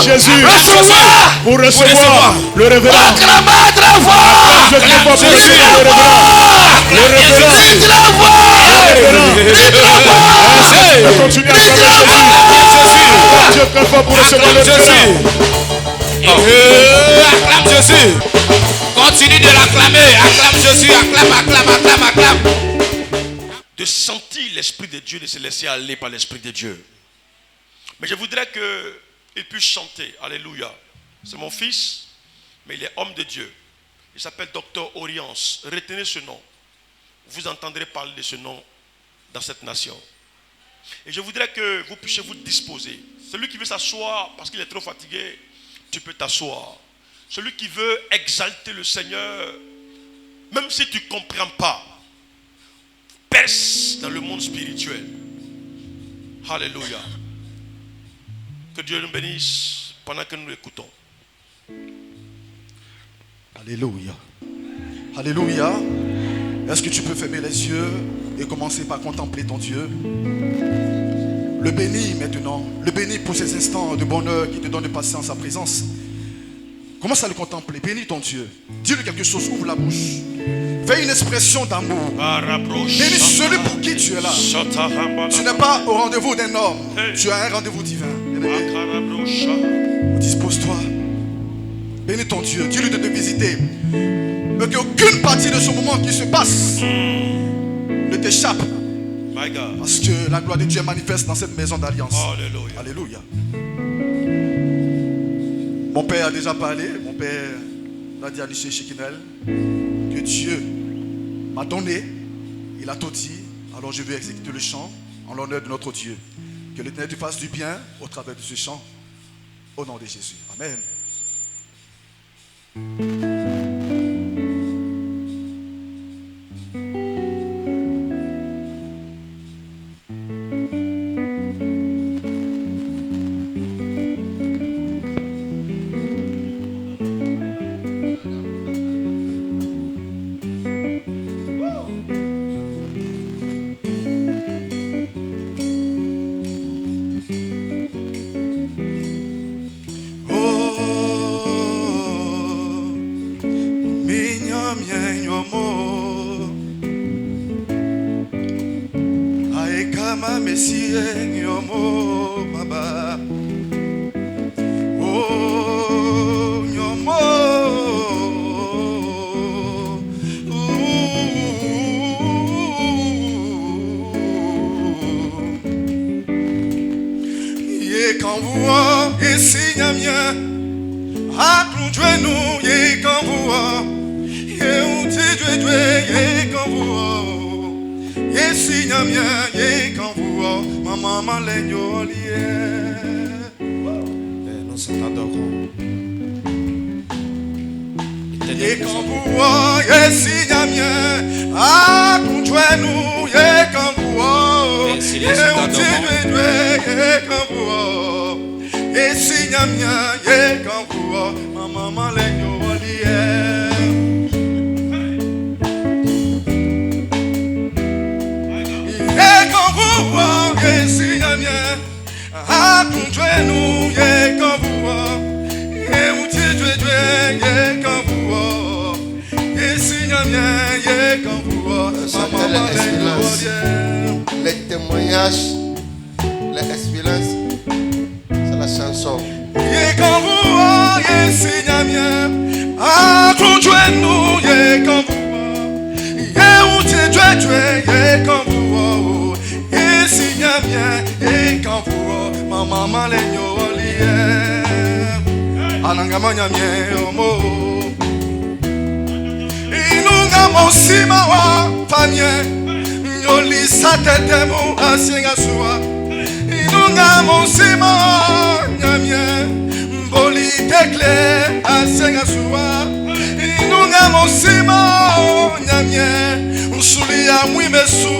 Jésus, pour recevoir le révérend. Acclamez très fort. Jésus, le révérend. Continue à acclamer Jésus. Dieu très fort pour recevoir le révérend. Acclame Jésus. Continue de l'acclamer. Acclame Jésus. Acclame. De sentir l'Esprit de Dieu, de se laisser aller par l'Esprit de Dieu. Mais je voudrais qu'il puisse chanter. Alléluia. C'est mon fils, mais il est homme de Dieu. Il s'appelle Docteur Oriance. Retenez ce nom. Vous entendrez parler de ce nom dans cette nation. Et je voudrais que vous puissiez vous disposer. Celui qui veut s'asseoir parce qu'il est trop fatigué, tu peux t'asseoir. Celui qui veut exalter le Seigneur, même si tu ne comprends pas, perce dans le monde spirituel. Alléluia. Que Dieu nous bénisse pendant que nous l'écoutons. Alléluia. Alléluia. Est-ce que tu peux fermer les yeux et commencer par contempler ton Dieu? Le bénis maintenant. Le bénis pour ces instants de bonheur qui te donnent de passer en sa présence. Commence à le contempler. Bénis ton Dieu. Dis-lui quelque chose. Ouvre la bouche. Fais une expression d'amour. Bénis celui pour qui tu es là. Tu n'es pas au rendez-vous d'un homme. Tu as un rendez-vous divin. Dispose-toi. Bénis ton Dieu. Dis-lui de te visiter. Mais qu'aucune partie de ce moment qui se passe ne t'échappe. Parce que la gloire de Dieu est manifeste dans cette maison d'alliance. Alléluia. Alléluia. Mon père a déjà parlé. Mon père l'a dit à Liché Chikinel. Que Dieu m'a donné. Il a tout dit. Alors je vais exécuter le chant en l'honneur de notre Dieu. Que l'Éternel te fasse du bien au travers de ce chant. Au nom de Jésus. Amen. Nous t'adorons. Les témoignages, les expériences, c'est la chanson. Yolisa tetemu asinga suwa inunga monsima nyamye mboli tekle asinga suwa inunga monsima nyamye usuli ya mwimesu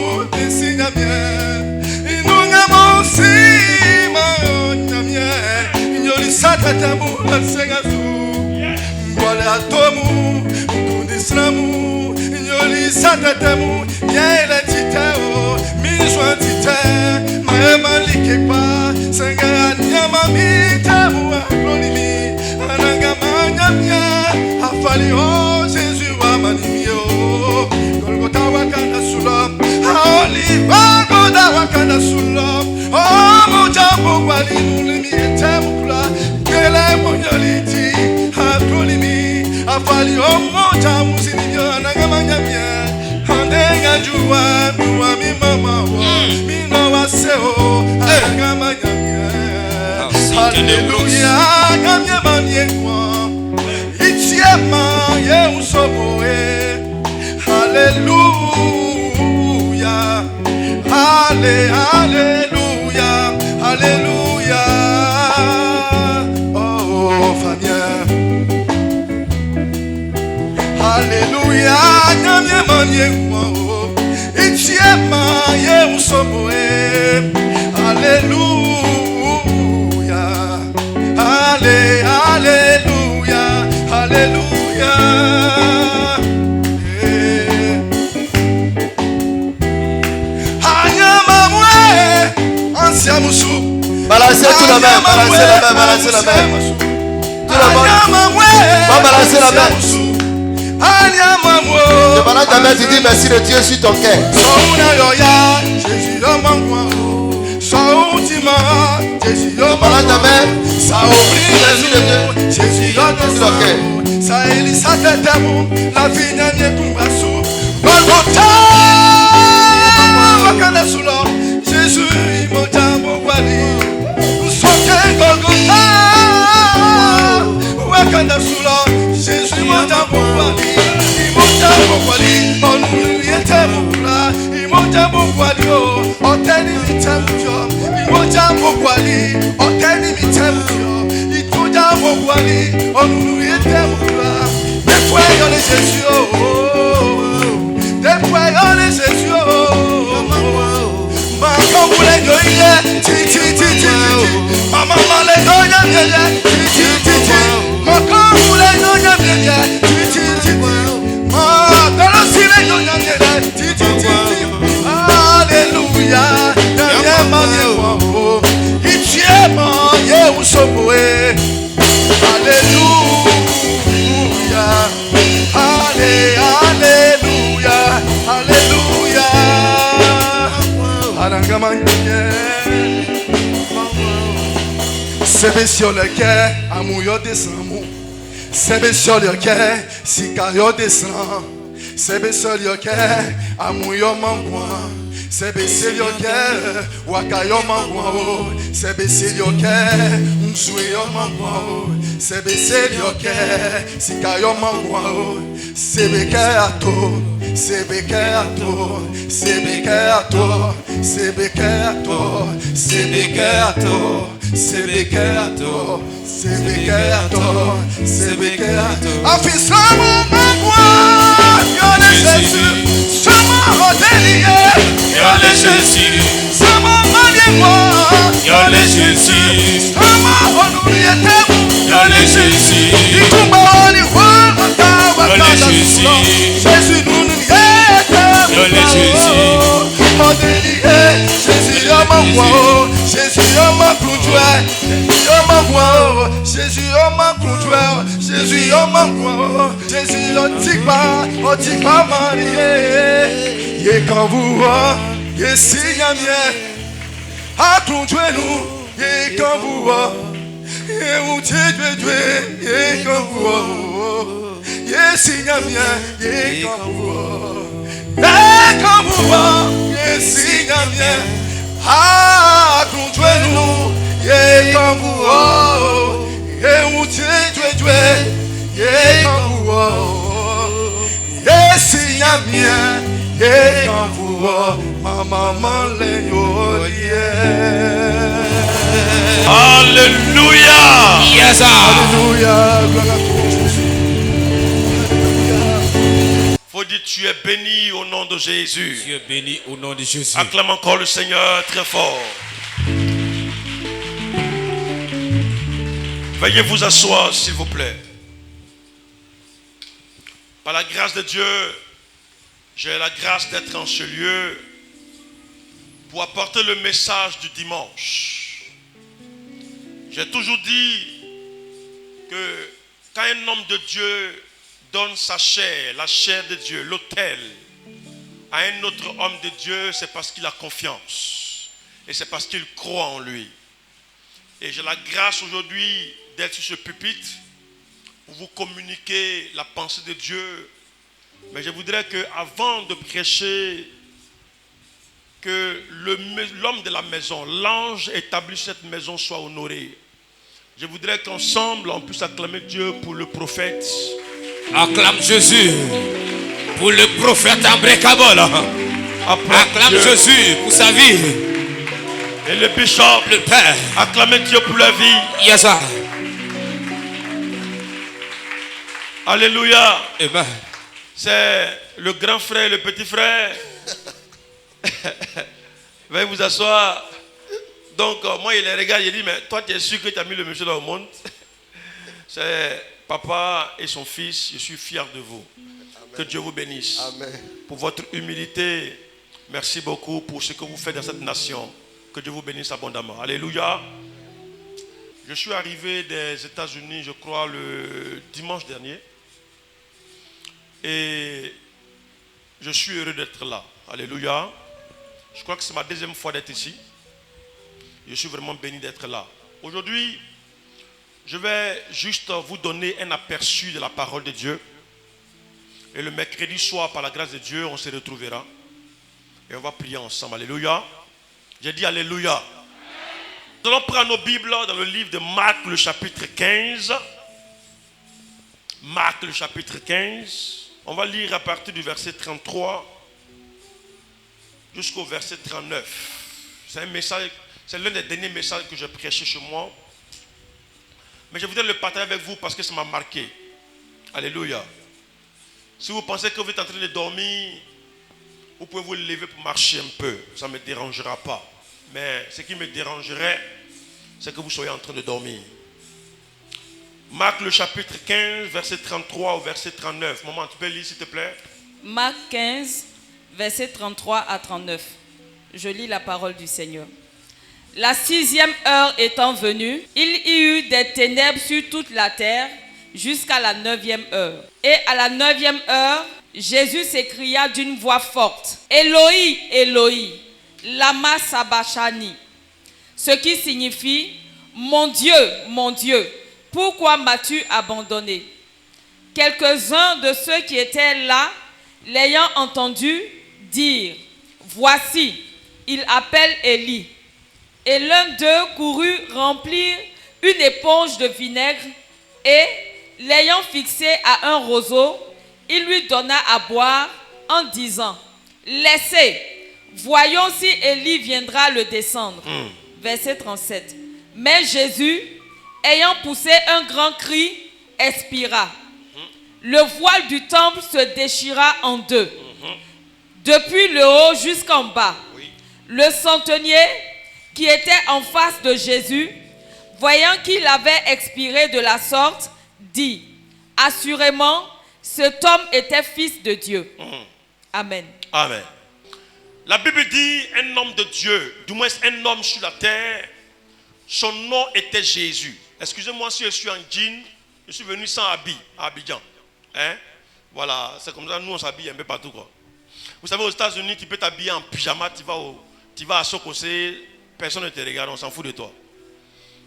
isinyamye inunga monsima nyamye yolisa tetemu asinga suwa ale atomu kunislamu nyoli satatemu yele titeo minjwa tite maema likekpa senga nyama mitemu aklonimi ananga manyamya afali o Jésus wa manimio Golgotha wakanda sulam Aoli Golgotha wakanda sulam Oh mojambo wali nulimi etemukula Kele monyoliti aklonimi afali o mojamu sinimio ananga manyamya Andenga juwa nuwa mi mama wa Mino wa seo ananga manyamya Hallelujah Gamye manye kwa Itiema ye usomoe Hallelujah Hallelujah Hallelujah Oh Fabien Hallelujah Gamye manye kwa Itiema ye usomoe Hallelujah Hallelujah Hallelujah Ancien Moussou Balancez tout la main, balancez la main, balancez la main. Tout le monde. Va balancer la main. Demande ta main, tu dis merci de Dieu sur ton cœur. Demande ta main. Merci de Dieu sur ton cœur. Ça élisa tête la vie n'a rien qu'on Jésus, il m'a dit mon wali. Soke Golgotha, wakanda sula. Jésus, il m'a dit mon wali. Il m'a dit mon wali. On nous y était mon plat. Il m'a dit mon wali. On t'aime, il t'aime, il m'a dit mon wali. On t'aime, il t'aime, il m'a dit mon wali. On nous y était mon plat. Des fois, il y a les Jésus. Des fois, il y a les Jésus. Mama male donya myeje ti Mama mule donya myeje ti Ma dalo sile donya myeje ti Hallelujah Danye manye wambo Itiema ye usomoe Hallelujah Hallelujah Hallelujah Arangamanye Sebe sur le quai, amour yo descend mou. Sebe sur le quai, sika yo descend. Sebe sur le quai, amour yo mangwa. Sebe sur le quai, waka yo mangwa. Sebe sur le quai, mswe yo mangwa. Sebe sur le quai, sika yo mangwa. Sebe quai ato, sebe quai ato, sebe quai ato, sebe quai ato, sebe quai ato. Sebekeato, Sebekeato, Sebekeato. Afisamo magwa, yole Jésus, sama hotelier, yole Jésus, sama maniwa, yole Jésus, sama honoriete, yole Jésus, ikumba oliwa, yole Jésus, Jésus nous yete, yole Jésus, hotelier, Jésus yamagwa, Jésus yamagwa. Jésus, oh ma conjoint, Jésus, oh ma conjoint, Jésus, oh tigba marié, yé quand vous, yé signe mien, à conjoint nous, yé quand vous, yé ou tigbe, yé quand vous, yé signe mien, yé quand vous, yé signe mien, à conjoint nous. Ye kambu oh, ye utitwe, ye kambu oh, ye sinyamie, ye kambu oh, mama male yo yeah. Alléluia. Yes sir. Alléluia. Gloire à toi Jésus. Faut dire tu es béni au nom de Jésus. Tu es béni au nom de Jésus. Acclame encore le Seigneur très fort. Veuillez vous asseoir, s'il vous plaît. Par la grâce de Dieu, j'ai la grâce d'être en ce lieu pour apporter le message du dimanche. J'ai toujours dit que quand un homme de Dieu donne sa chair, la chair de Dieu, l'autel, à un autre homme de Dieu, c'est parce qu'il a confiance. Et c'est parce qu'il croit en lui. Et j'ai la grâce aujourd'hui d'être sur ce pupitre pour vous communiquer la pensée de Dieu. Mais je voudrais qu'avant de prêcher, que l'homme de la maison, l'ange établi sur cette maison soit honoré. Je voudrais qu'ensemble on puisse acclamer Dieu pour le prophète. Acclame Jésus pour le prophète Ambrekabol. Acclame Dieu. Jésus pour sa vie. Et le bishop, Le Père. acclamez Dieu pour la vie. Yes, sir. Alléluia. Amen. C'est le grand frère, le petit frère. Veuillez vous asseoir. Donc, moi, il les regarde, il dit, mais toi, tu es sûr que tu as mis le monsieur dans le monde? C'est papa et son fils, je suis fier de vous. Amen. Que Dieu vous bénisse. Amen. Pour votre humilité, merci beaucoup pour ce que vous faites dans cette nation. Que Dieu vous bénisse abondamment. Alléluia. Je suis arrivé des États-Unis, je crois, le dimanche dernier. Et je suis heureux d'être là. Alléluia. Je crois que c'est ma deuxième fois d'être ici. Je suis vraiment béni d'être là. Aujourd'hui, je vais juste vous donner un aperçu de la parole de Dieu. Et le mercredi soir, par la grâce de Dieu, on se retrouvera. Et on va prier ensemble. Alléluia. J'ai dit Alléluia. Nous allons prendre nos Bibles dans le livre de Marc, le chapitre 15. Marc, le chapitre 15. On va lire à partir du verset 33 jusqu'au verset 39. C'est un message, c'est l'un des derniers messages que j'ai prêché chez moi. Mais je voudrais le partager avec vous parce que ça m'a marqué. Alléluia. Si vous pensez que vous êtes en train de dormir, vous pouvez vous lever pour marcher un peu. Ça ne me dérangera pas. Mais ce qui me dérangerait, c'est que vous soyez en train de dormir. Marc le chapitre 15, verset 33 au verset 39. Maman, tu peux lire s'il te plaît? Marc 15, verset 33 à 39. Je lis la parole du Seigneur. La 6e heure étant venue, il y eut des ténèbres sur toute la terre jusqu'à la 9e heure. Et à la 9e heure, Jésus s'écria d'une voix forte, Eloi, Eloi, lama sabachthani. Ce qui signifie, mon Dieu, pourquoi m'as-tu abandonné? Quelques-uns de ceux qui étaient là, l'ayant entendu, dirent, voici, il appelle Élie. Et l'un d'eux courut remplir une éponge de vinaigre et, l'ayant fixé à un roseau, il lui donna à boire en disant, laissez, voyons si Élie viendra le descendre. Verset 37. Mais Jésus, ayant poussé un grand cri, expira. Le voile du temple se déchira en deux, depuis le haut jusqu'en bas. Le centenier qui était en face de Jésus, voyant qu'il avait expiré de la sorte, dit, assurément, cet homme était fils de Dieu. Amen. Amen. La Bible dit, un homme de Dieu, du moins un homme sur la terre, son nom était Jésus. Excusez-moi si je suis en jean, je suis venu sans habit à Abidjan. Hein? Voilà, c'est comme ça, nous on s'habille un peu partout, quoi. Vous savez, aux États-Unis, tu peux t'habiller en pyjama, tu vas à Sokosé, personne ne te regarde, on s'en fout de toi.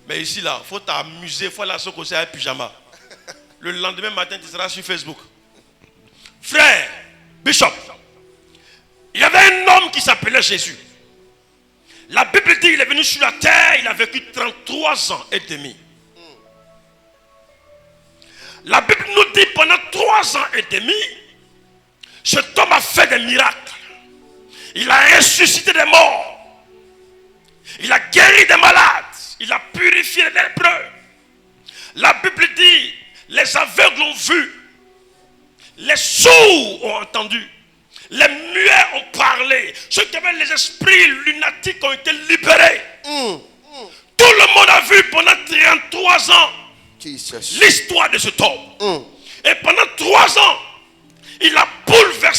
Mais ici, là, il faut t'amuser, il faut aller à Sokosé avec pyjama. Le lendemain matin, tu seras sur Facebook. Frère, Bishop, il y avait un homme qui s'appelait Jésus. La Bible dit qu'il est venu sur la terre, il a vécu 33 ans et demi. La Bible nous dit pendant 3 ans et demi, cet homme a fait des miracles. Il a ressuscité des morts. Il a guéri des malades. Il a purifié les lépreux. La Bible dit, les aveugles ont vu. Les sourds ont entendu. Les muets ont parlé. Ceux qui avaient les esprits lunatiques ont été libérés. Tout le monde a vu pendant 33 ans Jesus. l'histoire de cet homme. Et pendant 3 ans,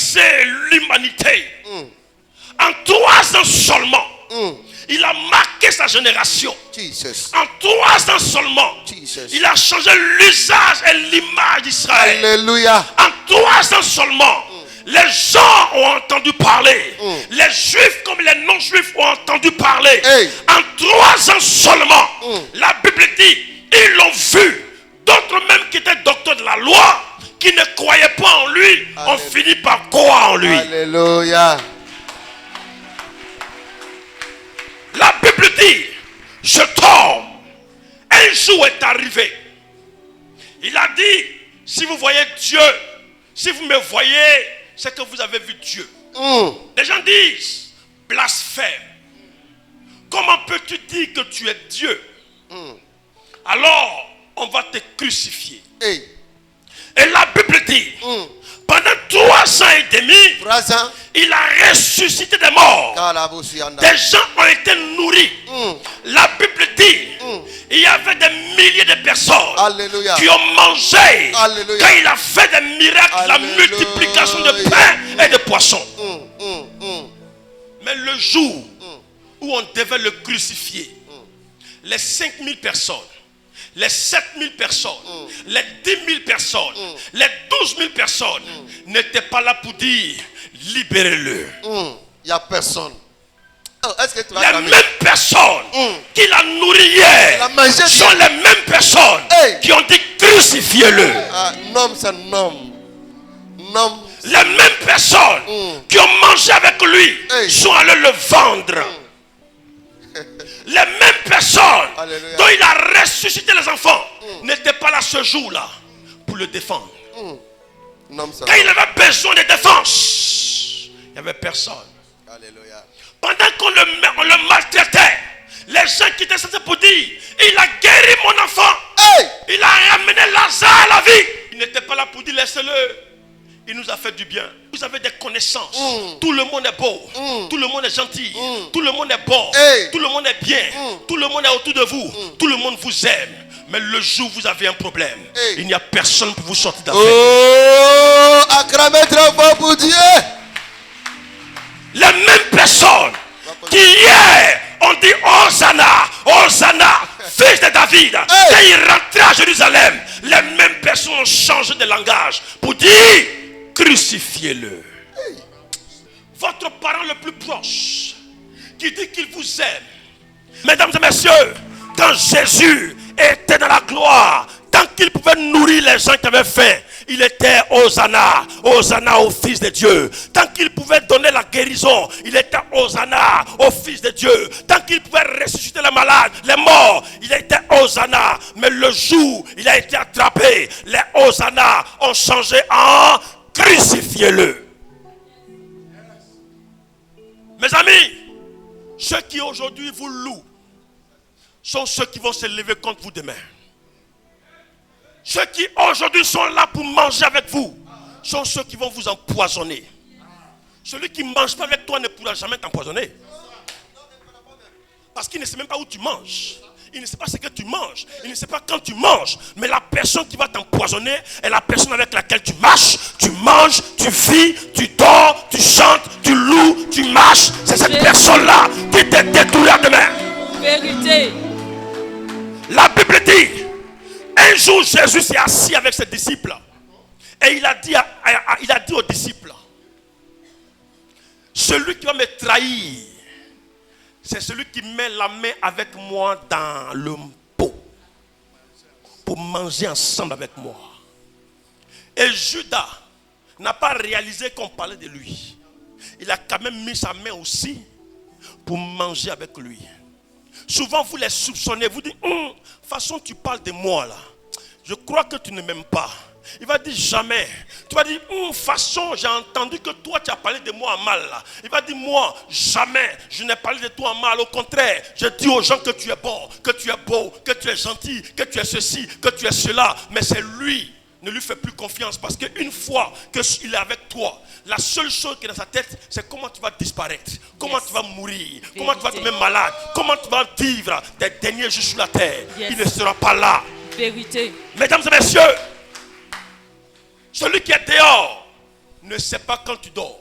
bouleversé l'humanité. En 3 ans seulement, il a marqué sa génération. Jesus. En 3 ans seulement, Jesus. il a changé l'usage et l'image d'Israël. Alléluia. En 3 ans seulement, les gens ont entendu parler. Les juifs comme les non-juifs ont entendu parler. Hey. En 3 ans seulement, la Bible dit, ils l'ont vu. D'autres même qui étaient docteurs de la loi, qui ne croyaient pas en lui, ont fini par croire en lui. Alléluia. La Bible dit, je tombe. Un jour est arrivé. Il a dit, si vous voyez Dieu, si vous me voyez, c'est que vous avez vu Dieu. Les gens disent, blasphème. Comment peux-tu dire que tu es Dieu? Alors, on va te crucifier. Hey. Et la Bible dit, pendant 3 ans et demi, 3 ans. il a ressuscité des morts. Des gens ont été nourris. La Bible dit, il y avait des milliers de personnes Alléluia. qui ont mangé. Alléluia. Quand il a fait des miracles, la Alléluia. multiplication de pain et de poissons. Mais le jour où on devait le crucifier, les 5000 personnes, les 7000 personnes, les 10 000 personnes, les 12 000 personnes n'étaient pas là pour dire libérez-le. Il n'y a personne. Oh, est-ce que tu vas Les calmer? mêmes personnes qui l'a nourri hier sont les mêmes personnes qui ont dit crucifiez-le. Nom, c'est nom. Nom. Les mêmes personnes qui ont mangé avec lui sont allées le vendre. Les mêmes personnes Alléluia. dont il a ressuscité les enfants n'étaient pas là ce jour-là pour le défendre. Nom, c'est Quand il avait besoin de défense, il n'y avait personne. Alléluia. Pendant qu'on le maltraitait, les gens qui étaient censés pour dire il a guéri mon enfant, il a ramené Lazare à la vie. Il n'était pas là pour dire laissez-le. Il nous a fait du bien. Vous avez des connaissances. Tout le monde est beau. Tout le monde est gentil. Tout le monde est bon. Tout le monde est bien. Tout le monde est autour de vous. Tout le monde vous aime. Mais le jour où vous avez un problème, il n'y a personne pour vous sortir d'affaire. Oh, acclamez très fort pour Dieu. Les mêmes personnes qui hier ont dit Hosanna, Hosanna, fils de David. Quand il rentrait à Jérusalem, les mêmes personnes ont changé de langage pour dire crucifiez-le. Votre parent le plus proche qui dit qu'il vous aime. Mesdames et messieurs, quand Jésus était dans la gloire, tant qu'il pouvait nourrir les gens qui avaient faim, il était Hosanna, Hosanna au Fils de Dieu. Tant qu'il pouvait donner la guérison, il était Hosanna au Fils de Dieu. Tant qu'il pouvait ressusciter les malades, les morts, il était Hosanna. Mais le jour où il a été attrapé, les Hosanna ont changé en crucifiez-le. Mes amis, ceux qui aujourd'hui vous louent sont ceux qui vont se lever contre vous demain. Ceux qui aujourd'hui sont là pour manger avec vous sont ceux qui vont vous empoisonner. Celui qui ne mange pas avec toi ne pourra jamais t'empoisonner. Parce qu'il ne sait même pas où tu manges. Il ne sait pas ce que tu manges. Il ne sait pas quand tu manges. Mais la personne qui va t'empoisonner est la personne avec laquelle tu marches, tu manges, tu vis, tu dors, tu chantes, tu loues, tu marches. C'est cette personne-là qui te détruira demain. Vérité. La Bible dit, un jour Jésus s'est assis avec ses disciples. Et il a dit aux disciples, celui qui va me trahir, c'est celui qui met la main avec moi dans le pot pour manger ensemble avec moi. Et Judas n'a pas réalisé qu'on parlait de lui. Il a quand même mis sa main aussi pour manger avec lui. Souvent vous les soupçonnez, vous dites, façon tu parles de moi là. Je crois que tu ne m'aimes pas. Il va dire jamais. Tu vas dire, façon, j'ai entendu que toi tu as parlé de moi en mal là. Il va dire, moi, jamais, je n'ai parlé de toi en mal. Au contraire, je dis aux gens que tu es bon, que tu es beau, que tu es gentil, que tu es ceci, que tu es cela. Mais c'est lui. Ne lui fais plus confiance parce qu'une fois qu'il est avec toi, la seule chose qui est dans sa tête, c'est comment tu vas disparaître, comment tu vas mourir, comment tu vas tomber malade, comment tu vas vivre tes derniers jours sur la terre. Il ne sera pas là. Vérité. Mesdames et messieurs, celui qui est dehors ne sait pas quand tu dors.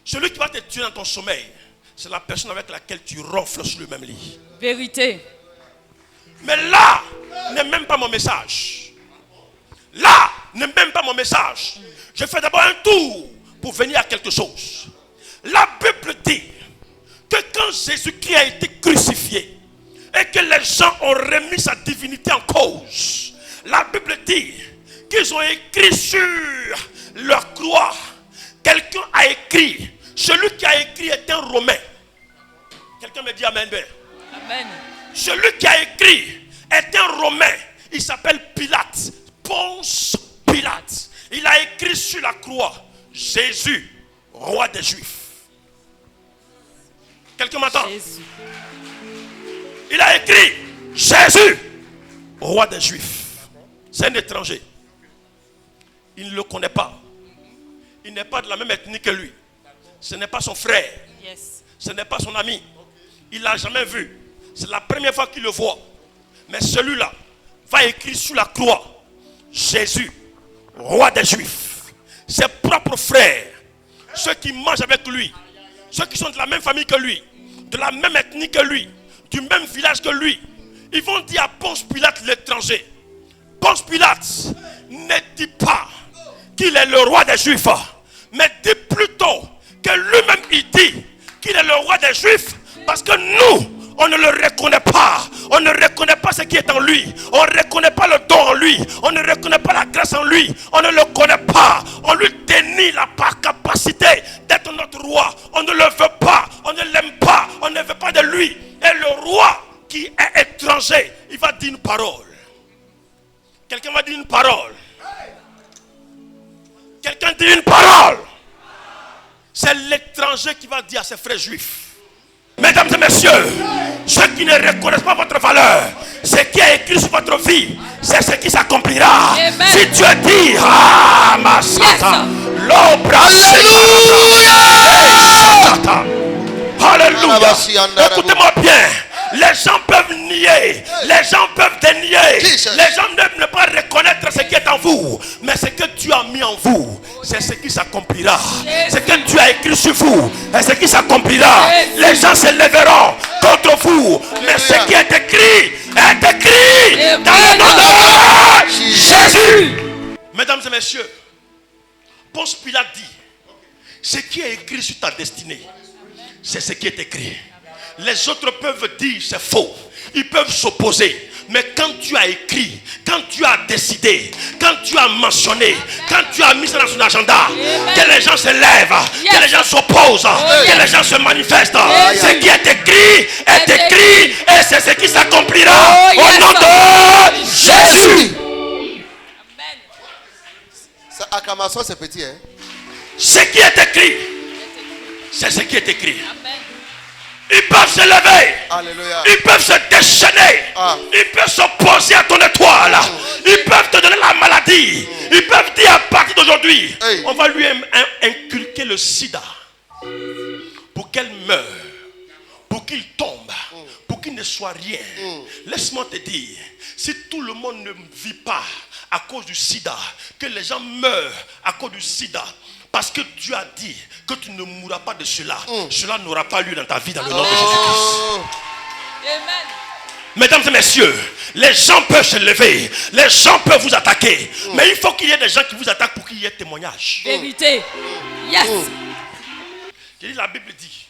Celui qui va te tuer dans ton sommeil, c'est la personne avec laquelle tu ronfles sur le même lit. Vérité. Mais là, n'est même pas mon message. Là, n'est même pas mon message. Je fais d'abord un tour pour venir à quelque chose. La Bible dit que quand Jésus-Christ a été crucifié et que les gens ont remis sa divinité en cause, la Bible dit qu'ils ont écrit sur leur croix. Quelqu'un a écrit. Celui qui a écrit est un Romain. Quelqu'un me dit amen. Amen. Celui qui a écrit est un Romain. Il s'appelle Pilate. Ponce Pilate. Il a écrit sur la croix Jésus, roi des Juifs. Quelqu'un m'entend? Jésus. Il a écrit Jésus, roi des Juifs. C'est un étranger. Il ne le connaît pas. Il n'est pas de la même ethnie que lui. Ce n'est pas son frère. Yes. Ce n'est pas son ami. Il ne l'a jamais vu. C'est la première fois qu'il le voit. Mais celui-là va écrire sur la croix Jésus, roi des Juifs. Ses propres frères, ceux qui mangent avec lui, ceux qui sont de la même famille que lui, de la même ethnie que lui, du même village que lui, ils vont dire à Ponce Pilate l'étranger: Ponce Pilate, ne dit pas qu'il est le roi des Juifs, mais dit plutôt que lui-même il dit qu'il est le roi des Juifs, parce que nous, on ne le reconnaît pas. On ne reconnaît pas ce qui est en lui. On ne reconnaît pas le don en lui. On ne reconnaît pas la grâce en lui. On ne le connaît pas. On lui dénie la capacité d'être notre roi. On ne le veut pas. On ne l'aime pas. On ne veut pas de lui. Et le roi qui est étranger, il va dire une parole. Quelqu'un va dire une parole. Quelqu'un dit une parole. C'est l'étranger qui va dire à ses frères juifs: Mesdames et messieurs, ceux qui ne reconnaissent pas votre valeur, ce qui est écrit sur votre vie, c'est ce qui s'accomplira. Amen. Si Dieu dit, ah, ma sata, l'obra, alléluia. Écoutez-moi bien. Les gens peuvent nier, les gens peuvent dénier, les gens ne pas reconnaître ce qui est en vous, mais ce que tu as mis en vous, c'est ce qui s'accomplira. Ce que tu as écrit sur vous, c'est ce qui s'accomplira. Les gens se lèveront contre vous, mais ce qui est écrit dans le nom de Jésus. Mesdames et messieurs, Ponce Pilate dit: ce qui est écrit sur ta destinée, c'est ce qui est écrit. Les autres peuvent dire c'est faux. Ils peuvent s'opposer. Mais quand tu as écrit, quand tu as décidé, quand tu as mentionné, quand tu as mis ça dans son agenda, que les gens se lèvent, que les gens s'opposent, que les gens se manifestent. Ce qui est écrit et c'est ce qui s'accomplira au nom de Jésus. Amen. Acclamation, c'est petit, hein? Ce qui est écrit, c'est ce qui est écrit. Amen. Ils peuvent se lever. Alléluia. Ils peuvent se déchaîner. Ils peuvent s'opposer à ton étoile. Ils peuvent te donner la maladie. Ils peuvent dire à partir d'aujourd'hui, on va lui inculquer le sida pour qu'elle meure, pour qu'il tombe, pour qu'il ne soit rien. Laisse-moi te dire, si tout le monde ne vit pas à cause du sida, que les gens meurent à cause du sida, parce que Dieu a dit que tu ne mourras pas de cela, cela n'aura pas lieu dans ta vie dans le nom de Jésus-Christ. Amen. Mesdames et messieurs, les gens peuvent se lever, les gens peuvent vous attaquer, mais il faut qu'il y ait des gens qui vous attaquent pour qu'il y ait témoignage. Vérité. Yes. J'ai dit la Bible dit.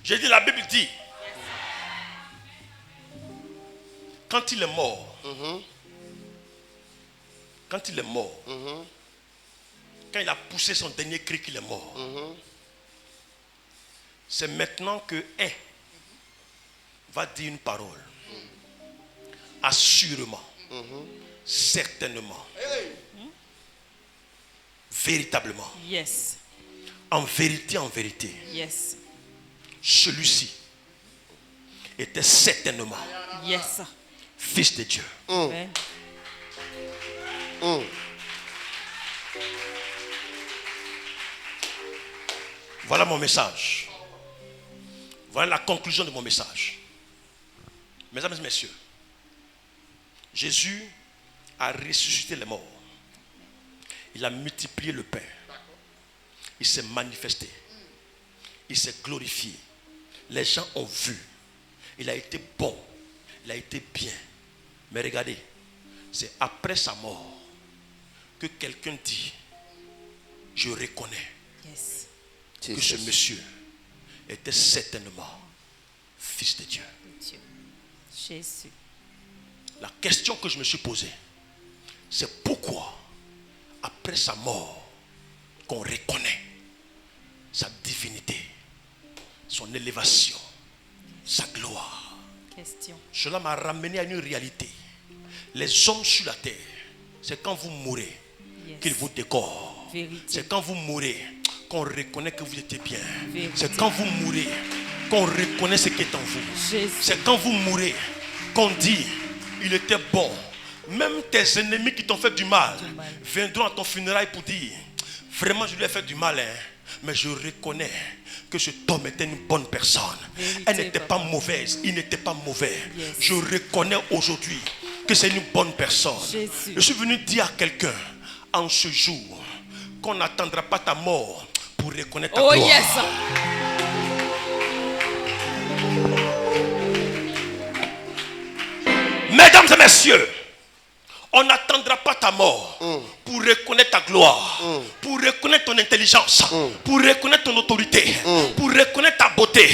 J'ai dit la Bible dit. Quand il est mort, quand il est mort, quand il a poussé son dernier cri qu'il est mort, c'est maintenant que va dire une parole. Assurément, certainement, véritablement, Yes. en vérité, Yes. celui-ci était certainement Yes. fils de Dieu. Amen. Voilà mon message. Voilà la conclusion de mon message. Mesdames et messieurs, Jésus a ressuscité les morts. Il a multiplié le pain. Il s'est manifesté. Il s'est glorifié. Les gens ont vu. Il a été bon. Il a été bien. Mais regardez, c'est après sa mort que quelqu'un dit, je reconnais que ce monsieur était certainement fils de Dieu. Jésus. La question que je me suis posée, c'est pourquoi, après sa mort, qu'on reconnaît sa divinité, son élévation, sa gloire. Question. Cela m'a ramené à une réalité. Les hommes sur la terre, c'est quand vous mourrez qu'ils vous décorent. Vérité. C'est quand vous mourrez qu'on reconnaît que vous étiez bien. Vérité. C'est quand vous mourrez qu'on reconnaît ce qui est en vous. Jésus. C'est quand vous mourrez qu'on dit, il était bon. Même tes ennemis qui t'ont fait du mal viendront à ton funérail pour dire, vraiment je lui ai fait du mal, mais je reconnais que cet homme était une bonne personne. Vérité, Elle n'était pas papa. mauvaise, il n'était pas mauvais. Yes. Je reconnais aujourd'hui que c'est une bonne personne. Jésus. Je suis venu dire à quelqu'un en ce jour qu'on n'attendra pas ta mort pour reconnaître ta Oh gloire. yes. Mesdames et messieurs, on n'attendra pas ta mort pour reconnaître ta gloire, pour reconnaître ton intelligence, pour reconnaître ton autorité, pour reconnaître ta beauté,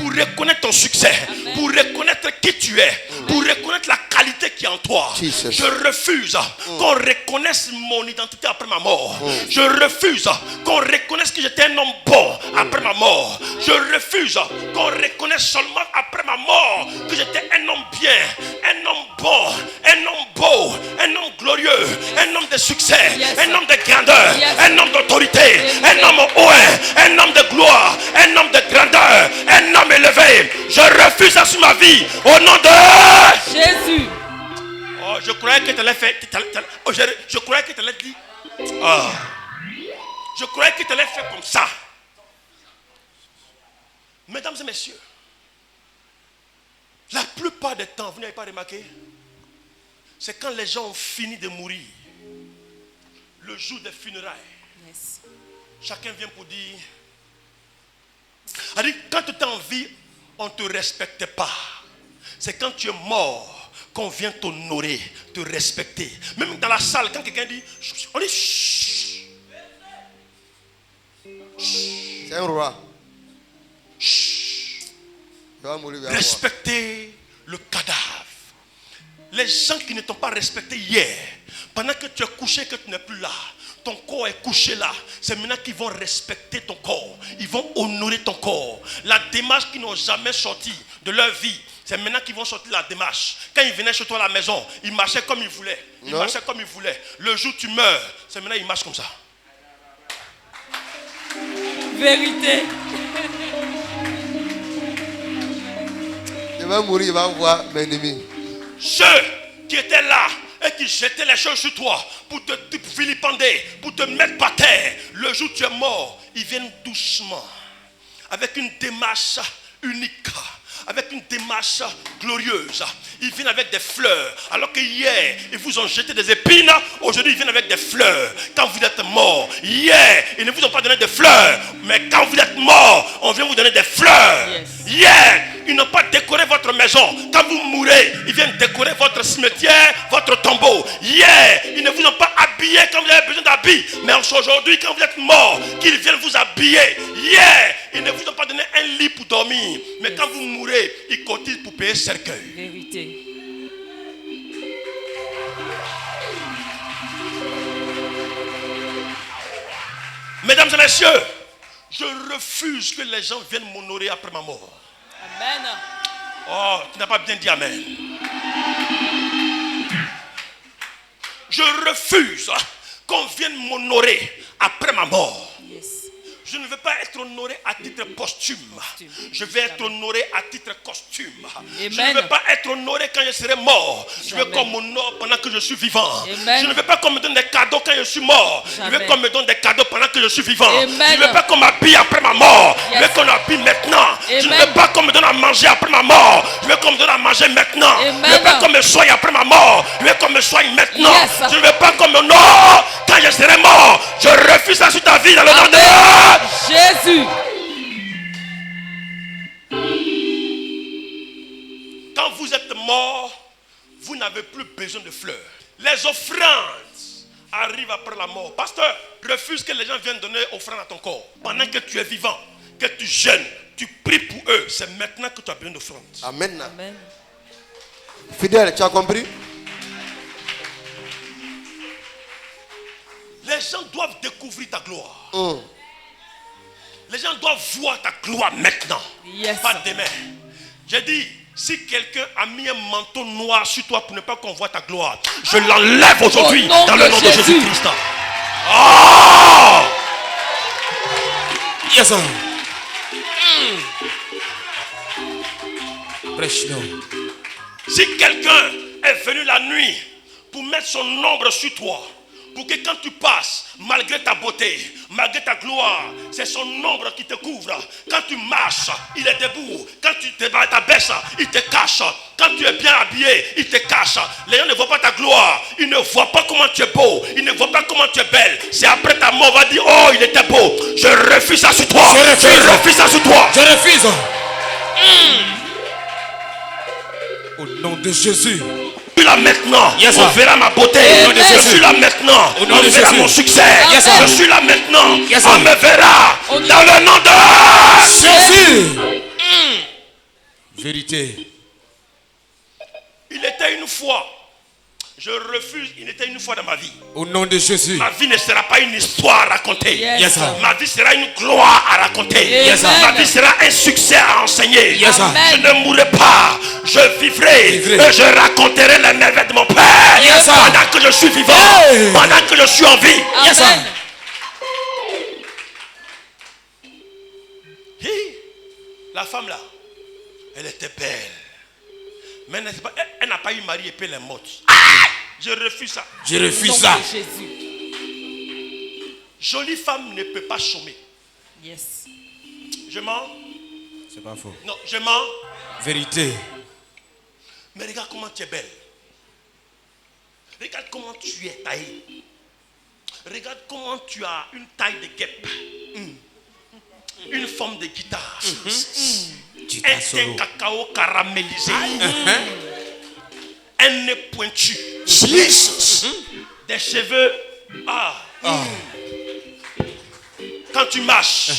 pour reconnaître ton succès, pour reconnaître qui tu es, pour reconnaître la qualité qui est en toi. Jesus. Je refuse qu'on reconnaisse mon identité après ma mort. Je refuse qu'on reconnaisse que j'étais un homme bon après ma mort. Je refuse qu'on reconnaisse seulement après ma mort que j'étais un homme bien, un homme bon, un homme beau, un homme glorieux, un homme de succès, Yes. un homme de grandeur, Yes. un homme d'autorité, Yes. un homme haut, un homme de gloire, un homme de grandeur, un homme élevé. Je refuse ça sur ma vie au nom de Jésus. Oh, je croyais que tu allais faire. Je croyais que tu allais dire. Oh. Je croyais que tu allais faire comme ça. Mesdames et messieurs, la plupart des temps, vous n'avez pas remarqué, c'est quand les gens ont fini de mourir, le jour des funérailles, Yes. chacun vient pour dire. Quand tu es en vie, on ne te respecte pas. C'est quand tu es mort qu'on vient t'honorer, te respecter. Même dans la salle, quand quelqu'un dit, on dit chut. C'est un roi. Il va mourir. Respecter le cadavre. Les gens qui ne t'ont pas respecté hier, pendant que tu es couché, que tu n'es plus là, ton corps est couché là, c'est maintenant qu'ils vont respecter ton corps. Ils vont honorer ton corps. La démarche qu'ils n'ont jamais sorti de leur vie, c'est maintenant qu'ils vont sortir la démarche. Quand ils venaient chez toi à la maison, ils marchaient comme ils voulaient. Ils marchaient comme ils voulaient. Le jour où tu meurs, c'est maintenant qu'ils marchent comme ça. Vérité. Il va mourir, il va voir mes ennemis. Ceux qui étaient là et qui jetaient les choses sur toi pour te vilipender, pour te mettre par terre, le jour où tu es mort, ils viennent doucement, avec une démarche unique, avec une démarche glorieuse. Ils viennent avec des fleurs, alors que hier, ils vous ont jeté des épines. Aujourd'hui, ils viennent avec des fleurs. Quand vous êtes mort, hier, ils ne vous ont pas donné de fleurs, mais quand vous êtes mort, on vient vous donner des fleurs. Yes. Hier, ils n'ont pas décoré votre maison. Quand vous mourrez, ils viennent décorer votre cimetière, votre tombeau. Hier, ils ne vous ont pas habillé quand vous avez besoin d'habits. Mais aujourd'hui, quand vous êtes mort, qu'ils viennent vous habiller. Hier, ils ne vous ont pas donné un lit pour dormir. Mais quand vous mourrez, ils cotisent pour payer cercueil. Vérité. Mesdames et messieurs, je refuse que les gens viennent m'honorer après ma mort. Amen. Oh, tu n'as pas bien dit amen. Je refuse qu'on vienne m'honorer après ma mort. Yes. Je ne veux pas être honoré à titre posthume. Je vais être honoré à titre costume. Je ne Amen. veux pas être honoré quand je serai mort. Je veux Jamais. qu'on m'honore pendant que je suis vivant. Amen. Je ne veux pas qu'on me donne des cadeaux quand je suis mort. Je veux Jamais. qu'on me donne des cadeaux pendant que je suis vivant. Amen. Je ne veux pas qu'on m'habille après ma mort. Yes. Je veux qu'on m'habille maintenant. Je ne Amen. veux pas qu'on me donne à manger après ma mort. Je veux qu'on me donne à manger maintenant. Amen. Je ne veux pas qu'on me soigne après ma mort. Je veux qu'on me soigne maintenant. Yes. Je ne veux pas qu'on m'honore quand je serai mort. Je refuse ça sur ta vie dans le nom de Jésus. Quand vous êtes mort, vous n'avez plus besoin de fleurs. Les offrandes arrivent après la mort. Pasteur, refuse que les gens viennent donner offrande à ton corps. Pendant que tu es vivant, que tu jeûnes, tu pries pour eux. C'est maintenant que tu as besoin d'offrande. Amen. Amen. Fidèle, tu as compris? Les gens doivent découvrir ta gloire. Les gens doivent voir ta gloire maintenant. Yes. Pas demain. J'ai dit, si quelqu'un a mis un manteau noir sur toi pour ne pas qu'on voit ta gloire, je l'enlève aujourd'hui Au nom dans le de nom de Jésus. Jésus-Christ. Oh! Yes, sir. Prêche donc. Si quelqu'un est venu la nuit pour mettre son ombre sur toi, pour que quand tu passes, malgré ta beauté, malgré ta gloire, c'est son ombre qui te couvre. Quand tu marches, il est debout. Quand tu t'abaisses, il te cache. Quand tu es bien habillé, il te cache. Les gens ne voient pas ta gloire. Ils ne voient pas comment tu es beau. Ils ne voient pas comment tu es belle. C'est après ta mort, on va dire, oh, il était beau. Je refuse ça sur toi. Je refuse ça sur toi. Je refuse. Au nom de Jésus. Je suis là maintenant, Yes, on sir. verra ma beauté. Amen. Je suis là maintenant, Au nom on de verra Jésus. mon succès. Yes, sir. Je suis là maintenant, Yes, sir. on me verra On- dans le nom de Jésus. Vérité. Il était une fois, je refuse, il était une fois dans ma vie. Au nom de Jésus. Ma vie ne sera pas une histoire à raconter. Yes. Yes, sir. Ma vie sera une gloire à raconter. Yes, sir. Ma vie sera un succès à enseigner. Yes, sir. Je ne mourrai pas. Je vivrai. Vivrai. Et je raconterai les merveilles de mon Père. Yes, sir. Pendant que je suis vivant. Hey. Pendant que je suis en vie. Yes, sir. Amen. Hi. La femme là, elle était belle. Mais elle n'a pas eu mari et puis elle est morte. Je refuse ça. Je Au nom refuse ça. de Jésus. Jolie femme ne peut pas chômer. Yes. Je mens? C'est pas faux. Non, je mens. Vérité. Mais regarde comment tu es belle. Regarde comment tu es taillée. Regarde comment tu as une taille de guêpe. Une forme de guitare. Un teint cacao caramélisé. Un nez pointu. Des cheveux. Quand tu marches,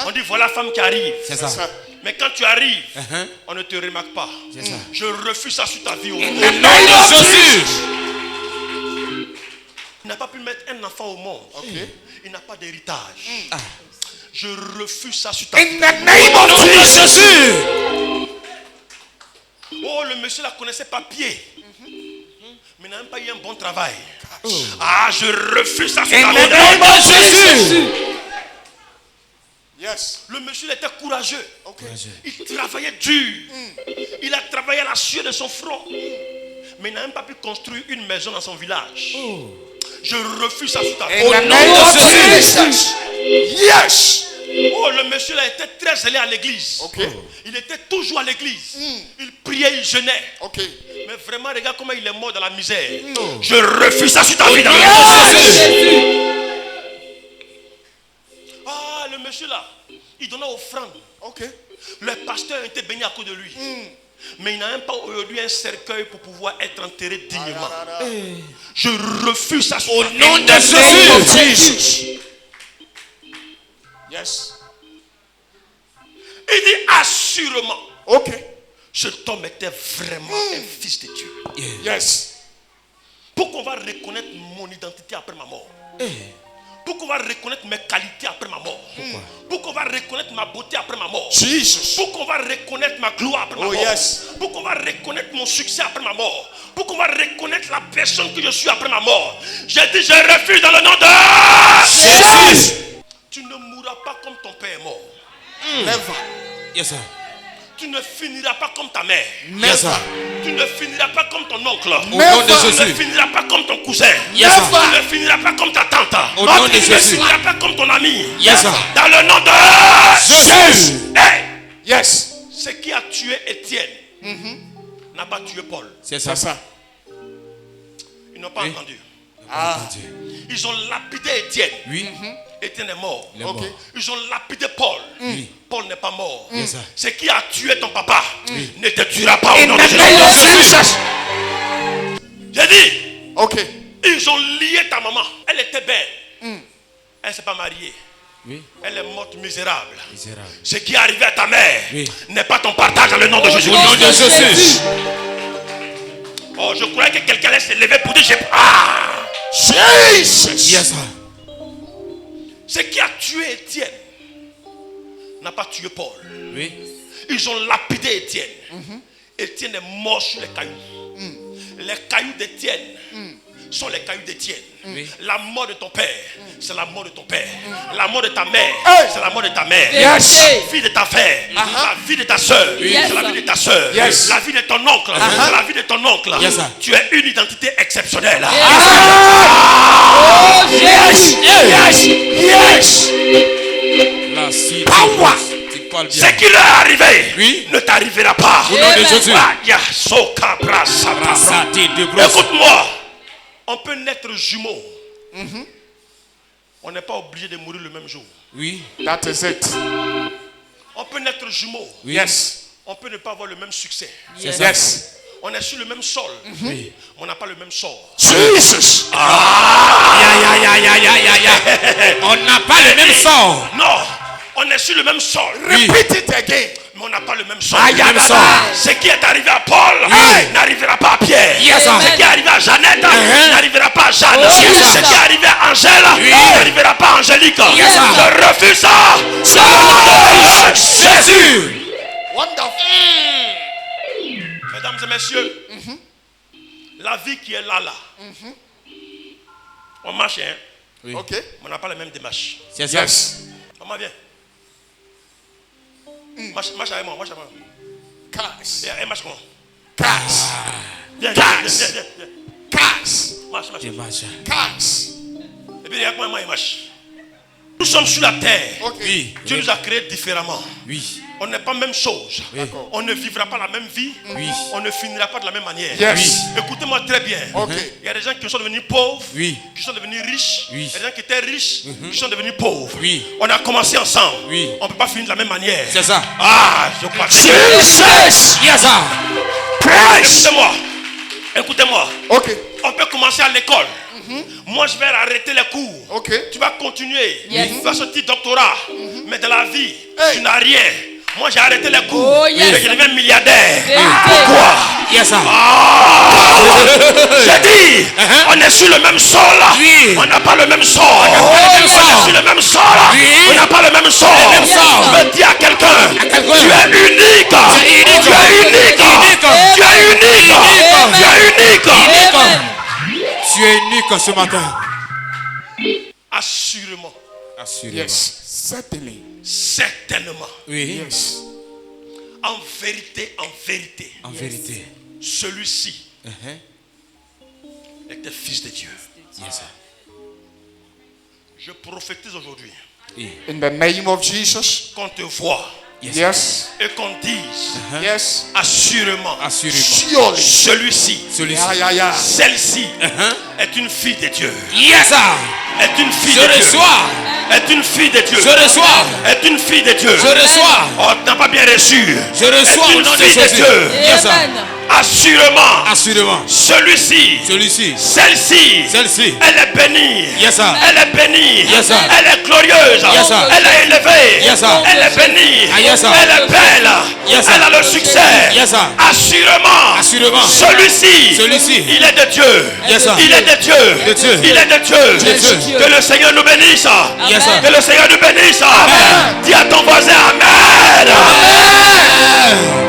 on dit voilà la femme qui arrive. C'est ça. Mais quand tu arrives, on ne te remarque pas. C'est ça. Je refuse ça sur ta vie. Au nom de Jésus. Il n'a pas pu mettre un enfant au monde. Il n'a pas d'héritage. Je refuse ça sur ta vie. Au nom de Jésus. Oh, le monsieur la connaissait pas pied. Mais il n'a même pas eu un bon travail. Ah, je refuse ça sur ta Au vie. nom de Jésus. Yes. Le monsieur il était courageux. Il travaillait dur. Il a travaillé à la sueur de son front. Mais il n'a même pas pu construire une maison dans son village. Je refuse ça sur ta vie. Au nom de Jésus. Yes. Oh, le monsieur là était très zélé à l'église. Il était toujours à l'église. Il priait, il jeûnait. Mais vraiment, regarde comment il est mort dans la misère. Je refuse ça sur ta vie dans le nom de Jésus. Jésus. Ah, le monsieur là, il donnait offrande. Le pasteur était béni à cause de lui. Mais il n'a même pas aujourd'hui un cercueil pour pouvoir être enterré dignement. Je refuse ça sur Au ta vie. nom de Jésus. Yes. Il dit assurément. Cet homme était vraiment un fils de Dieu. Yes. Pour qu'on va reconnaître mon identité après ma mort. Pour qu'on va reconnaître mes qualités après ma mort. Pour qu'on va reconnaître ma beauté après ma mort. Jesus. Pour qu'on va reconnaître ma gloire après ma mort. Yes. Pour qu'on va reconnaître mon succès après ma mort. Pour qu'on va reconnaître la personne que je suis après ma mort. J'ai dit je refuse dans le nom de Jésus. Tu ne mourras pas comme ton père est mort. Never. Yes, sir. Tu ne finiras pas comme ta mère. Yes, sir. Tu ne finiras pas comme ton oncle. Au nom de Tu ne Jésus. finiras pas comme ton cousin. Yes, sir. Tu ne finiras pas comme ta tante. Au nom de Tu ne Jésus. finiras pas comme ton ami. Yes, sir. Dans le nom de Jésus. Hey! Yes. Ce qui a tué Étienne n'a pas tué Paul. C'est ça. Ils n'ont pas entendu. Ils ont lapidé Étienne. Oui. Étienne est mort. Il est mort. Ils ont lapidé Paul. Paul n'est pas mort. Yes, sir. Ce qui a tué ton papa ne te tuera pas au nom de Jésus. J'ai dit, Ok. ils ont lié ta maman. Elle était belle. Elle ne s'est pas mariée. Oui. Elle est morte misérable. Misérable. Ce qui est arrivé à ta mère Oui. n'est pas ton partage dans le nom de Jésus. Au nom de Jésus. Oh, je croyais que quelqu'un allait se lever pour dire Jesus. Yes, sir. Ce qui a tué Étienne n'a pas tué Paul. Oui. Ils ont lapidé Étienne. Étienne est mort sur les cailloux. Les cailloux d'Étienne sont les cailloux d'Étienne. Oui. La mort de ton père, c'est la mort de ton père. La mort de ta mère, c'est la mort de ta mère. Yes. La vie de ta frère, la vie de ta soeur, Yes. c'est la vie de ta soeur. Yes. La vie de ton oncle, c'est la vie de ton oncle. Yes, sir. Tu es une identité exceptionnelle. Oh, Jésus. Yes. Là, si Power. tu parles bien. Ce qui leur est arrivé Oui. ne t'arrivera pas. Au nom de Jésus. Rassati de brosse. Écoute-moi, on peut naître jumeaux. On n'est pas obligé de mourir le même jour. Oui. That is it. On peut naître jumeaux. Oui. Yes. On peut ne pas avoir le même succès. C'est ça. Yes. On est sur le même sol. Oui. Mais on n'a pas le même sort. Jesus. On n'a pas le même sort. Non, on est sur le même sol. Oui. Repeat it again. Mais on n'a pas le même sort. Aïe, aïe, aïe. Ce qui est arrivé à Paul n'arrivera pas à Pierre. Yes, sir. Ce qui est arrivé à Jeannette n'arrivera pas à Jeanne. Oh, Ce yes, qui sir. est arrivé à Angèle n'arrivera pas à Angélique. Yes, sir. Je refuse ça. C'est le nom de Jésus. Wonderful. Mesdames et messieurs, la vie qui est là, on marche, hein, Oui. Ok. mais on n'a pas la même démarche. C'est ça. Yes. Maman, viens. Marche avec moi, marche avec moi. Cast. Viens, marche avec moi. Cast. Viens, Cast. viens. Cast. Marche. Tu marches. Cast. Et puis, avec moi, il marche. Nous sommes sur la terre. Ok. Oui. Dieu nous a créés différemment. Oui. On n'est pas même chose. D'accord. On ne vivra pas la même vie. Oui. On ne finira pas de la même manière. Yes. Écoutez-moi très bien. Ok. Il y a des gens qui sont devenus pauvres, Oui. qui sont devenus riches. Oui. Il y a des gens qui étaient riches, qui sont devenus pauvres. Oui. On a commencé ensemble. Oui. On ne peut pas finir de la même manière. C'est ça. Ah, je crois que Jesus. Yes, sir. Christ. Écoutez-moi. Écoutez-moi. Ok. On peut commencer à l'école. Moi, je vais arrêter les cours. Ok. Tu vas continuer. Yes. Tu vas sortir doctorat. Mais dans la vie, Hey. tu n'as rien. Moi, j'ai arrêté les cours. Oh, yes. Et je deviens milliardaire. Vérité. Pourquoi? Yes, sir. J'ai dit, on est sur le même sol. Oui. On n'a pas le même sol. pas le même On est sol. sur le même sol. Oui. On n'a pas le même sol. même sol. Je veux dire à quelqu'un, quelqu'un. tu es unique. Tu es unique. Tu es unique. Tu es unique. Amen. Tu es unique ce matin. Assurément. Assurément. Yes. Certainly. Certainement. Oui. Yes. En vérité, En vérité. celui-ci est le Fils de Dieu. Yes, sir. Je prophétise aujourd'hui In the name of Jesus. qu'on te voit Yes. et qu'on dise Yes. assurément, Surely. Assurément. celui-ci, Celui-ci. Yeah, yeah, yeah. celle-ci est une fille de Dieu. Yes, sir. Est une fille Je de Dieu. reçois. Est une fille de Dieu. Je reçois. Est une fille de Dieu. Je reçois. Oh, tu n'as pas bien reçu. Je reçois Est au une nom de fille de Jésus. Dieu. Yes, sir. Amen. Assurément, Assurément. celui-ci, Celui-ci. celle-ci, Celle-ci. elle est bénie. Yes, sir. Elle est bénie. Yes, sir. Elle est glorieuse. Yes, sir. Elle est élevée. Yes, sir. Elle est bénie. Ah, yes, sir. Elle est belle. Yes, sir. Elle a le succès. Yes, sir. Assurément. Assurément. Celui-ci. Celui-ci. Il est de Dieu. Yes, sir. Il est de Dieu. De Dieu. Il est de Dieu. De Dieu. Que le Seigneur nous bénisse. Yes, sir. Que le Seigneur nous bénisse. Dis à ton voisin Amen. Amen.